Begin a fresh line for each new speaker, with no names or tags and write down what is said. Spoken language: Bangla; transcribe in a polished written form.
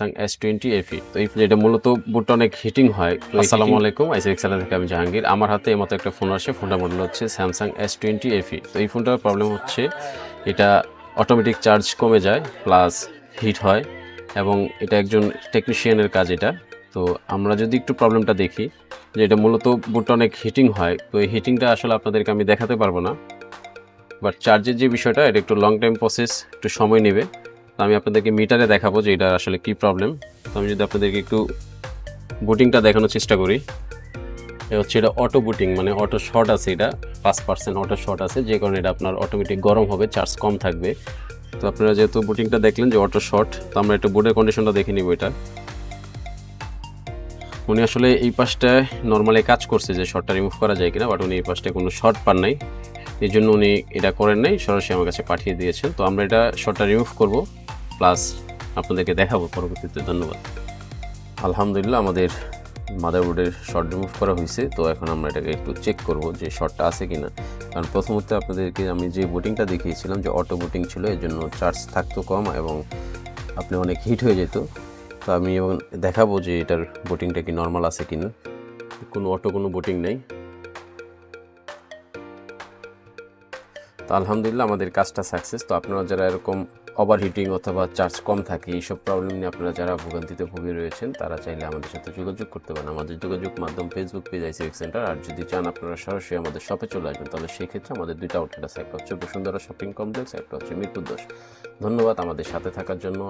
Samsung S20 FE। তো এই এটা মূলত বুটটা অনেক হিটিং হয়। তো আসসালামু আলাইকুম, আইসিএক্স চ্যানেল থেকে আমি জাহাঙ্গীর। আমার হাতে এই মতো একটা ফোন আসছে, ফোনটার মডেল হচ্ছে Samsung S20 FE। তো এই ফোনটার প্রবলেম হচ্ছে এটা অটোমেটিক চার্জ কমে যায়, প্লাস হিট হয়, এবং এটা একজন টেকনিশিয়ানের কাজ এটা। তো আমরা যদি একটু প্রবলেমটা দেখি, যে এটা মূলত বুটটা অনেক হিটিং হয়। তো এই হিটিংটা আসলে আপনাদেরকে আমি দেখাতে পারবো না, বাট চার্জের যে বিষয়টা এটা একটু লং টাইম প্রসেস, একটু সময় নেবে। তো আমি আপনাদেরকে মিটারে দেখাবো যে এটা আসলে কি প্রবলেম। তো আমি যদি আপনাদেরকে একটু বুটিংটা দেখানোর চেষ্টা করি, এ হচ্ছে এটা অটো বুটিং, মানে অটো শর্ট আছে, এটা 5% অটো শর্ট আছে, যে কারণে এটা আপনার অটোমেটিক গরম হবে, চার্জ কম থাকবে। তো আপনারা যেহেতু বুটিংটা দেখলেন যে অটো শর্ট, তো আমরা একটু বোর্ডের কন্ডিশনটা দেখে নিব। এটা উনি আসলে এই পাশটায় নর্মালি কাজ করছে যে শর্টটা রিমুভ করা যায় কিনা, বাট উনি এই পাশটায় কোনো শর্ট পান নাই, এই জন্য উনি এটা করেন নাই, সরাসরি আমার কাছে পাঠিয়ে দিয়েছেন। তো আমরা এটা শর্টটা রিমুভ করব, প্লাস আপনাদেরকে দেখাবো পরবর্তীতে। ধন্যবাদ। আলহামদুলিল্লাহ, আমাদের মাদারবোর্ডের শর্ট রিমুভ করা হয়েছে। তো এখন আমরা এটাকে একটু চেক করব যে শর্টটা আছে কিনা। কারণ প্রথমত আপনাদেরকে আমি যে বুটিংটা দেখিয়েছিলাম যে অটো বুটিং ছিল, এর জন্য চার্জ থাকতো কম এবং আপনি অনেক হিট হয়ে যেত। তো আমি এবং দেখাবো যে এটার বুটিংটা কি নর্মাল আছে কিনা। কোনো বুটিং নেই। তো আলহামদুলিল্লাহ, আমাদের কাজটা সাকসেস। তো আপনারা যারা এরকম ওভারহিটিং অথবা চার্জ কম থাকে, এইসব প্রবলেম নিয়ে আপনারা যারা ভোগান্তিতে ভুগে রয়েছেন, তারা চাইলে আমাদের সাথে যোগাযোগ করতে পারেন। আমাদের যোগাযোগ মাধ্যম ফেসবুক পেজ আইসিএক্স সেন্টার। আর যদি চান আপনারা সরাসরি আমাদের শপে চলে আসবেন, তাহলে সেক্ষেত্রে আমাদের দুইটা আউটলেট আছে, একটা হচ্ছে বসুন্ধরা শপিং কমপ্লেক্স, একটা হচ্ছে মিরপুর 10। ধন্যবাদ আমাদের সাথে থাকার জন্য।